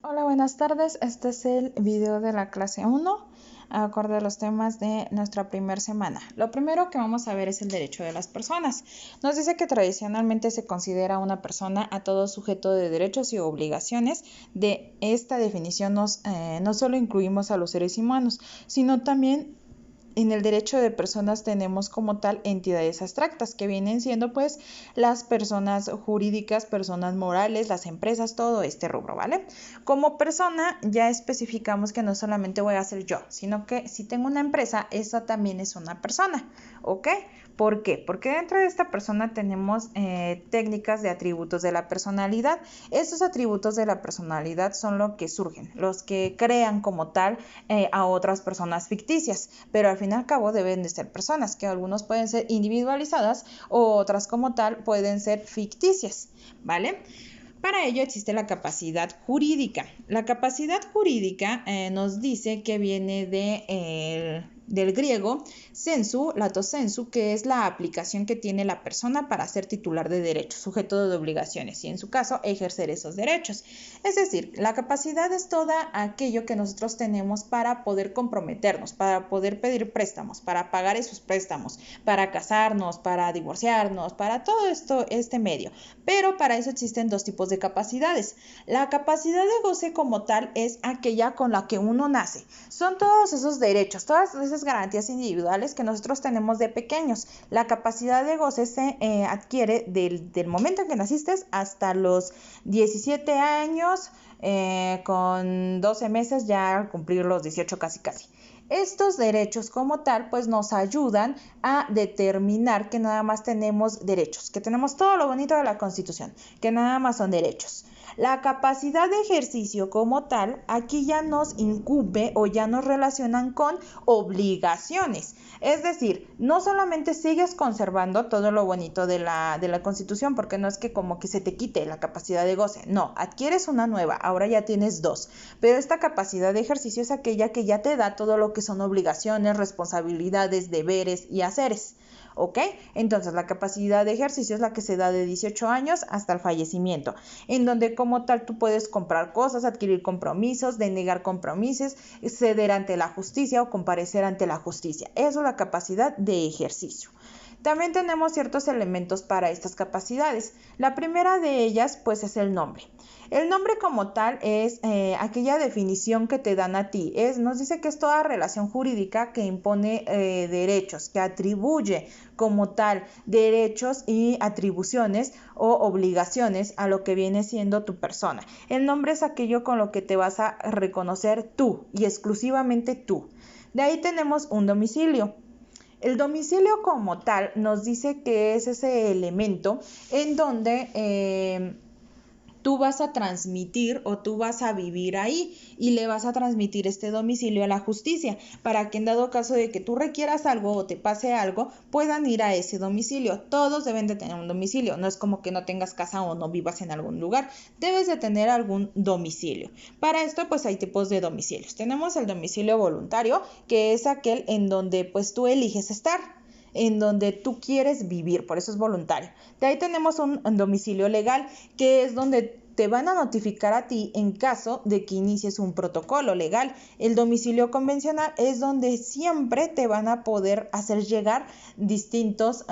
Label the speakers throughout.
Speaker 1: Hola, buenas tardes. Este es el video de la clase 1, acorde a los temas de nuestra primera semana. Lo primero que vamos a ver es el derecho de las personas. Nos dice que tradicionalmente se considera una persona a todo sujeto de derechos y obligaciones. De esta definición no solo incluimos a los seres humanos, sino también en el derecho de personas tenemos como tal entidades abstractas que vienen siendo pues las personas jurídicas, personas morales, las empresas, todo este rubro, ¿vale? Como persona ya especificamos que no solamente voy a ser yo, sino que si tengo una empresa, esa también es una persona, ¿ok? ¿Por qué? Porque dentro de esta persona tenemos técnicas de atributos de la personalidad. Estos atributos de la personalidad son los que surgen, los que crean como tal a otras personas ficticias, pero al fin y al cabo deben de ser personas, que algunos pueden ser individualizadas o otras como tal pueden ser ficticias, ¿vale? Para ello existe la capacidad jurídica. La capacidad jurídica nos dice que viene del griego sensu, lato sensu, que es la aplicación que tiene la persona para ser titular de derechos, sujeto de obligaciones y en su caso ejercer esos derechos. Es decir, la capacidad es todo aquello que nosotros tenemos para poder comprometernos, para poder pedir préstamos, para pagar esos préstamos, para casarnos, para divorciarnos, para todo este medio. Pero para eso existen dos tipos de capacidades. La capacidad de goce como tal es aquella con la que uno nace. Son todos esos derechos, todas esas garantías individuales que nosotros tenemos de pequeños. La capacidad de goce se adquiere del momento en que naciste hasta los 17 años, con 12 meses ya al cumplir los 18 casi. Estos derechos como tal pues nos ayudan a determinar que nada más tenemos derechos, que tenemos todo lo bonito de la Constitución, que nada más son derechos. La capacidad de ejercicio como tal aquí ya nos incumbe o ya nos relacionan con obligaciones. Es decir, no solamente sigues conservando todo lo bonito de la Constitución, porque no es que como que se te quite la capacidad de goce, no, adquieres una nueva, ahora ya tienes dos, pero esta capacidad de ejercicio es aquella que ya te da todo lo que son obligaciones, responsabilidades, deberes y haceres. ¿Ok? Entonces la capacidad de ejercicio es la que se da de 18 años hasta el fallecimiento, en donde como tal tú puedes comprar cosas, adquirir compromisos, denegar compromisos, ceder ante la justicia o comparecer ante la justicia. Eso es la capacidad de ejercicio. También tenemos ciertos elementos para estas capacidades. La primera de ellas pues es el nombre. El nombre como tal es aquella definición que te dan a ti. Nos dice que es toda relación jurídica que impone derechos, que atribuye como tal derechos y atribuciones o obligaciones a lo que viene siendo tu persona. El nombre es aquello con lo que te vas a reconocer tú y exclusivamente tú. De ahí tenemos un domicilio. El domicilio como tal nos dice que es ese elemento en donde tú vas a transmitir o tú vas a vivir ahí y le vas a transmitir este domicilio a la justicia para que en dado caso de que tú requieras algo o te pase algo, puedan ir a ese domicilio. Todos deben de tener un domicilio, no es como que no tengas casa o no vivas en algún lugar, debes de tener algún domicilio. Para esto pues hay tipos de domicilios. Tenemos el domicilio voluntario, que es aquel en donde pues tú eliges estar, en donde tú quieres vivir, por eso es voluntario. De ahí tenemos un domicilio legal, que es donde te van a notificar a ti en caso de que inicies un protocolo legal. El domicilio convencional es donde siempre te van a poder hacer llegar distintos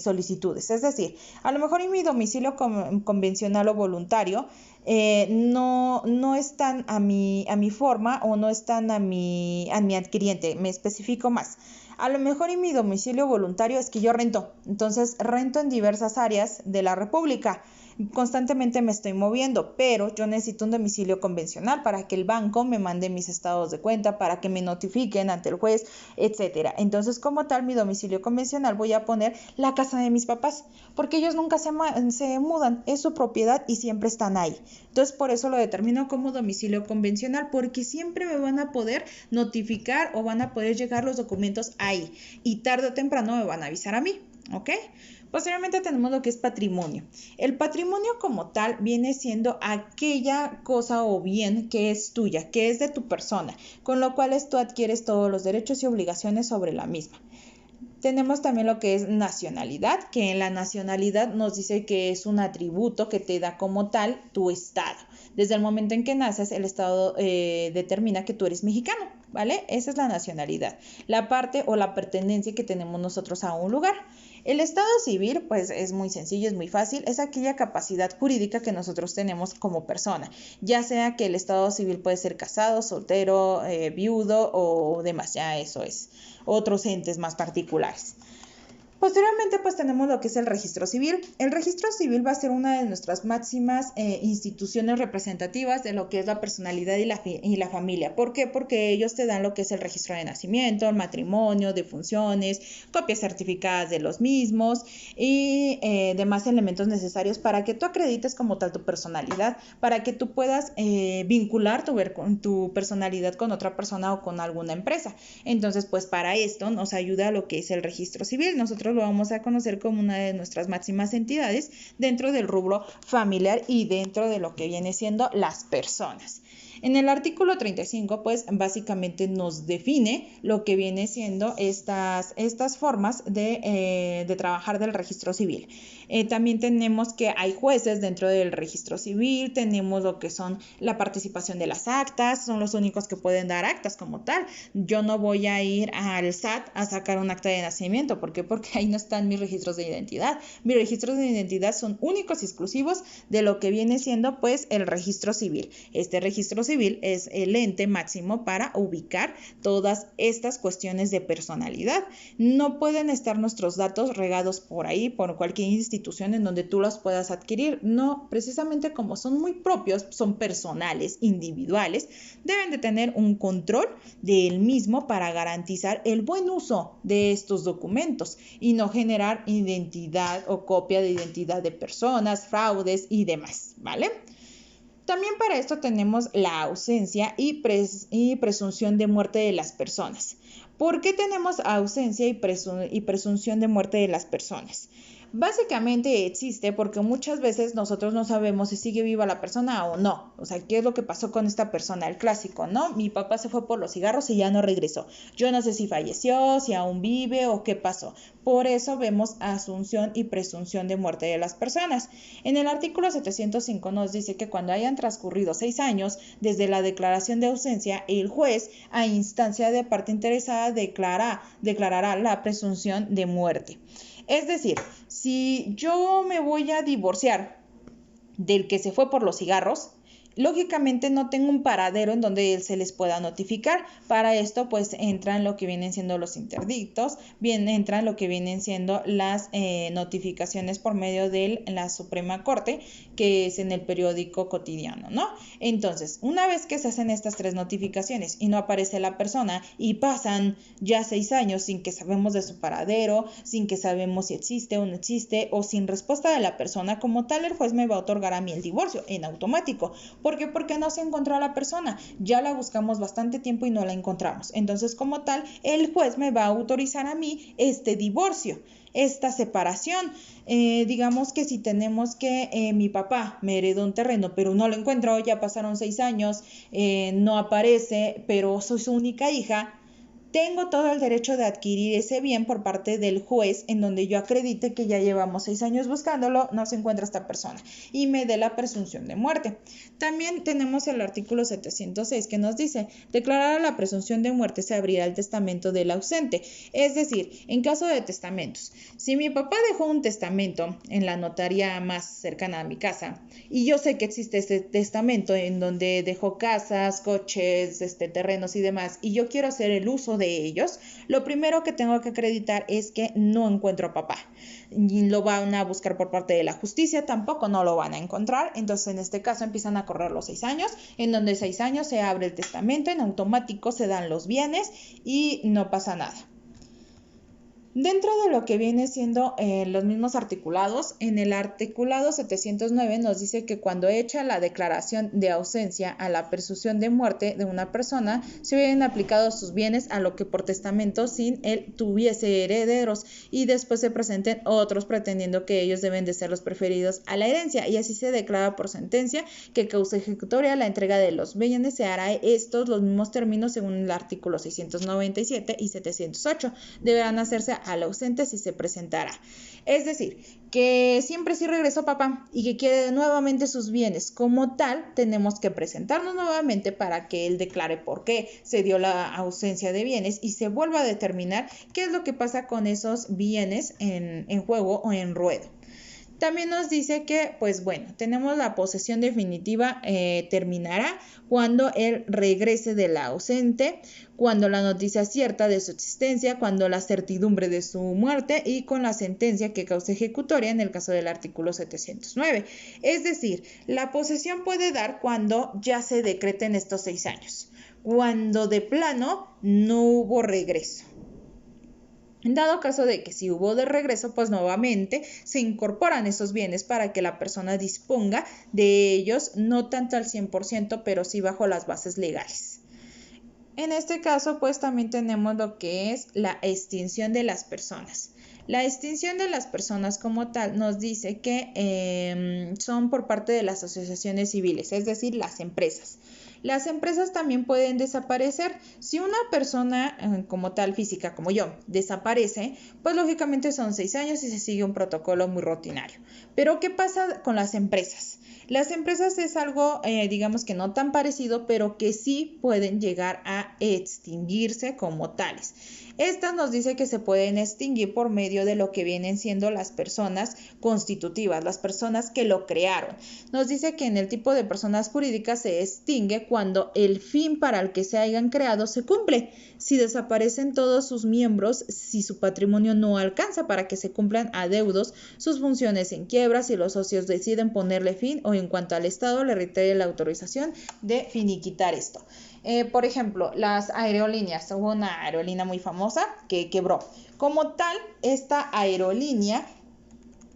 Speaker 1: solicitudes. Es decir, a lo mejor en mi domicilio convencional o voluntario no están a mi forma o no están a mi adquiriente. Me especifico más. A lo mejor en mi domicilio voluntario es que yo rento, entonces rento en diversas áreas de la República. Constantemente me estoy moviendo, pero yo necesito un domicilio convencional para que el banco me mande mis estados de cuenta, para que me notifiquen ante el juez, etcétera. Entonces, como tal, mi domicilio convencional voy a poner la casa de mis papás, porque ellos nunca se mudan, es su propiedad y siempre están ahí. Entonces, por eso lo determino como domicilio convencional, porque siempre me van a poder notificar o van a poder llegar los documentos ahí y tarde o temprano me van a avisar a mí, ¿ok? Posteriormente tenemos lo que es patrimonio. El patrimonio como tal viene siendo aquella cosa o bien que es tuya, que es de tu persona, con lo cual tú adquieres todos los derechos y obligaciones sobre la misma. Tenemos también lo que es nacionalidad, que en la nacionalidad nos dice que es un atributo que te da como tal tu estado. Desde el momento en que naces, el estado determina que tú eres mexicano, ¿vale? Esa es la nacionalidad, la parte o la pertenencia que tenemos nosotros a un lugar. El estado civil, pues es muy sencillo, es muy fácil, es aquella capacidad jurídica que nosotros tenemos como persona, ya sea que el estado civil puede ser casado, soltero, viudo o demás, ya eso es otros entes más particulares. Posteriormente, pues tenemos lo que es el registro civil. El registro civil va a ser una de nuestras máximas instituciones representativas de lo que es la personalidad y la familia. ¿Por qué? Porque ellos te dan lo que es el registro de nacimiento, el matrimonio, defunciones, copias certificadas de los mismos y demás elementos necesarios para que tú acredites como tal tu personalidad, para que tú puedas vincular tu personalidad con otra persona o con alguna empresa. Entonces, pues para esto nos ayuda lo que es el registro civil. Nosotros lo vamos a conocer como una de nuestras máximas entidades dentro del rubro familiar y dentro de lo que viene siendo las personas. En el artículo 35, pues básicamente nos define lo que viene siendo estas formas de trabajar del registro civil. También tenemos que hay jueces dentro del registro civil, tenemos lo que son la participación de las actas, son los únicos que pueden dar actas como tal. Yo no voy a ir al SAT a sacar un acta de nacimiento. ¿Por qué? Porque ahí no están mis registros de identidad. Mis registros de identidad son únicos y exclusivos de lo que viene siendo pues el registro civil. Este registro civil es el ente máximo para ubicar todas estas cuestiones de personalidad. No pueden estar nuestros datos regados por ahí, por cualquier institución en donde tú los puedas adquirir. No, precisamente como son muy propios, son personales, individuales, deben de tener un control del mismo para garantizar el buen uso de estos documentos y no generar identidad o copia de identidad de personas, fraudes y demás, ¿vale? También para esto tenemos la ausencia y presunción de muerte de las personas. ¿Por qué tenemos ausencia y presunción de muerte de las personas? Básicamente existe porque muchas veces nosotros no sabemos si sigue viva la persona o no. O sea, ¿qué es lo que pasó con esta persona? El clásico, ¿no? Mi papá se fue por los cigarros y ya no regresó. Yo no sé si falleció, si aún vive o qué pasó. Por eso vemos asunción y presunción de muerte de las personas. En el artículo 705 nos dice que cuando hayan transcurrido 6 años desde la declaración de ausencia, el juez, a instancia de parte interesada, declarará la presunción de muerte. Es decir, si yo me voy a divorciar del que se fue por los cigarros, lógicamente no tengo un paradero en donde se les pueda notificar. Para esto pues entran lo que vienen siendo los interdictos, entran lo que vienen siendo las notificaciones por medio de la Suprema Corte, que es en el periódico cotidiano, ¿no? Entonces, una vez que se hacen estas 3 notificaciones y no aparece la persona y pasan ya 6 años sin que sabemos de su paradero, sin que sabemos si existe o no existe, o sin respuesta de la persona como tal, el juez me va a otorgar a mí el divorcio en automático. ¿Por qué? Porque no se encontró a la persona. Ya la buscamos bastante tiempo y no la encontramos. Entonces, como tal, el juez me va a autorizar a mí este divorcio, esta separación. Digamos que si tenemos que mi papá me heredó un terreno, pero no lo encuentro, ya pasaron 6 años, no aparece, pero soy su única hija, tengo todo el derecho de adquirir ese bien por parte del juez en donde yo acredite que ya llevamos 6 años buscándolo, no se encuentra esta persona y me dé la presunción de muerte. También tenemos el artículo 706 que nos dice, declarada la presunción de muerte se abrirá el testamento del ausente. Es decir, en caso de testamentos, si mi papá dejó un testamento en la notaría más cercana a mi casa y yo sé que existe ese testamento en donde dejó casas, coches, terrenos y demás, y yo quiero hacer el uso de ellos, lo primero que tengo que acreditar es que no encuentro a papá. Y lo van a buscar por parte de la justicia, tampoco no lo van a encontrar. Entonces, en este caso empiezan a correr los 6 años, en donde 6 años se abre el testamento, en automático se dan los bienes y no pasa nada. Dentro de lo que viene siendo los mismos articulados, en el articulado 709 nos dice que cuando hecha la declaración de ausencia a la presunción de muerte de una persona, se hubieran aplicado sus bienes a lo que por testamento sin él tuviese herederos y después se presenten otros pretendiendo que ellos deben de ser los preferidos a la herencia, y así se declara por sentencia que causa ejecutoria la entrega de los bienes se hará estos los mismos términos según el artículo 697 y 708. Deberán hacerse al ausente si se presentará. Es decir, que siempre sí regresó papá y que quiere nuevamente sus bienes. Como tal, tenemos que presentarnos nuevamente para que él declare por qué se dio la ausencia de bienes y se vuelva a determinar qué es lo que pasa con esos bienes en juego o en ruedo. También nos dice que, pues bueno, tenemos la posesión definitiva, terminará cuando él regrese del ausente, cuando la noticia cierta de su existencia, cuando la certidumbre de su muerte y con la sentencia que cause ejecutoria en el caso del artículo 709. Es decir, la posesión puede dar cuando ya se decreten estos 6 años, cuando de plano no hubo regreso. En dado caso de que si hubo de regreso, pues nuevamente se incorporan esos bienes para que la persona disponga de ellos, no tanto al 100%, pero sí bajo las bases legales. En este caso, pues también tenemos lo que es la extinción de las personas. La extinción de las personas como tal nos dice que son por parte de las asociaciones civiles, es decir, las empresas. Las empresas también pueden desaparecer. Si una persona como tal física como yo desaparece, pues lógicamente son 6 años y se sigue un protocolo muy rutinario. Pero ¿qué pasa con las empresas? Las empresas es algo, digamos que no tan parecido, pero que sí pueden llegar a extinguirse como tales. Esta nos dice que se pueden extinguir por medio de lo que vienen siendo las personas constitutivas, las personas que lo crearon. Nos dice que en el tipo de personas jurídicas se extingue cuando el fin para el que se hayan creado se cumple. Si desaparecen todos sus miembros, si su patrimonio no alcanza para que se cumplan adeudos, sus funciones en quiebra, si los socios deciden ponerle fin o en cuanto al Estado le reitere la autorización de finiquitar esto. Por ejemplo, las aerolíneas. Hubo una aerolínea muy famosa que quebró. Como tal, esta aerolínea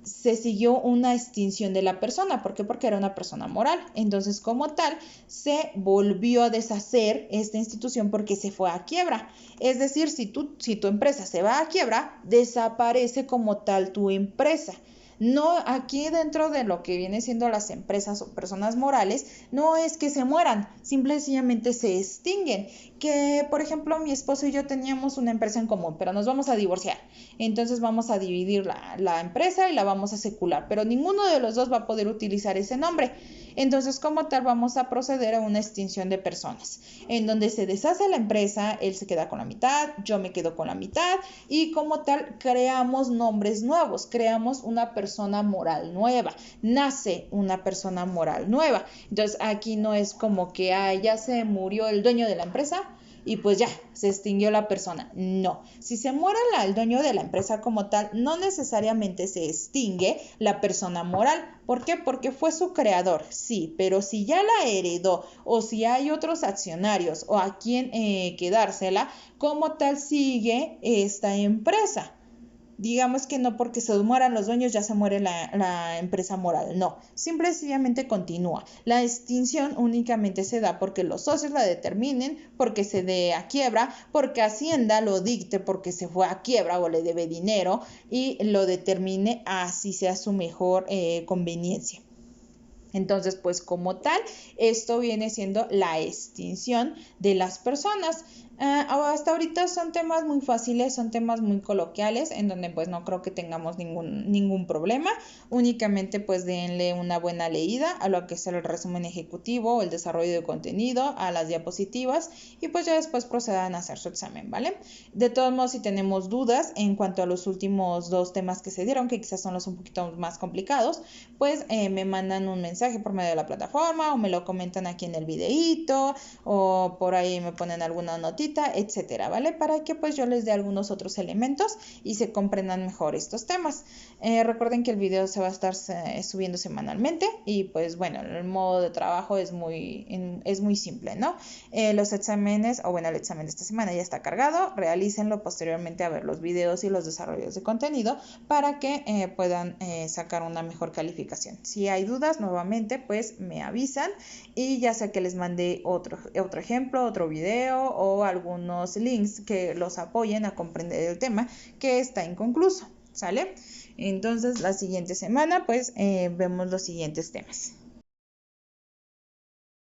Speaker 1: se siguió una extinción de la persona. ¿Por qué? Porque era una persona moral. Entonces, como tal, se volvió a deshacer esta institución porque se fue a quiebra. Es decir, si tu empresa se va a quiebra, desaparece como tal tu empresa. No, aquí dentro de lo que viene siendo las empresas o personas morales, no es que se mueran, simplemente se extinguen. Que, por ejemplo, mi esposo y yo teníamos una empresa en común, pero nos vamos a divorciar. Entonces vamos a dividir la empresa y la vamos a secular, pero ninguno de los dos va a poder utilizar ese nombre. Entonces, como tal, vamos a proceder a una extinción de personas, en donde se deshace la empresa, él se queda con la mitad, yo me quedo con la mitad, y como tal, creamos nombres nuevos, creamos una persona moral nueva, nace una persona moral nueva. Entonces, aquí no es como que ya se murió el dueño de la empresa y pues ya, se extinguió la persona. No, si se muere el dueño de la empresa como tal, no necesariamente se extingue la persona moral. ¿Por qué? Porque fue su creador, sí, pero si ya la heredó o si hay otros accionarios o a quien quedársela, como tal sigue esta empresa. Digamos que no porque se mueran los dueños ya se muere la empresa moral, no, simplemente continúa. La extinción únicamente se da porque los socios la determinen, porque se dé a quiebra, porque Hacienda lo dicte porque se fue a quiebra o le debe dinero y lo determine así sea su mejor conveniencia. Entonces, pues como tal, esto viene siendo la extinción de las personas. Hasta ahorita son temas muy fáciles, son temas muy coloquiales, en donde pues no creo que tengamos ningún problema. Únicamente pues denle una buena leída a lo que es el resumen ejecutivo, el desarrollo de contenido, a las diapositivas y pues ya después procedan a hacer su examen, ¿vale? De todos modos, si tenemos dudas en cuanto a los últimos 2 temas que se dieron, que quizás son los un poquito más complicados, pues me mandan un mensaje por medio de la plataforma o me lo comentan aquí en el videíto o por ahí me ponen alguna notita, etcétera, ¿vale? Para que pues yo les dé algunos otros elementos y se comprendan mejor estos temas. Recuerden que el video se va a estar subiendo semanalmente y pues bueno, el modo de trabajo es muy simple, ¿no? Los exámenes, o bueno, el examen de esta semana ya está cargado, realícenlo posteriormente a ver los videos y los desarrollos de contenido para que puedan sacar una mejor calificación. Si hay dudas, nuevamente pues me avisan y ya sea que les mande otro ejemplo, otro video o algunos links que los apoyen a comprender el tema que está inconcluso, ¿sale? Entonces la siguiente semana pues vemos los siguientes temas.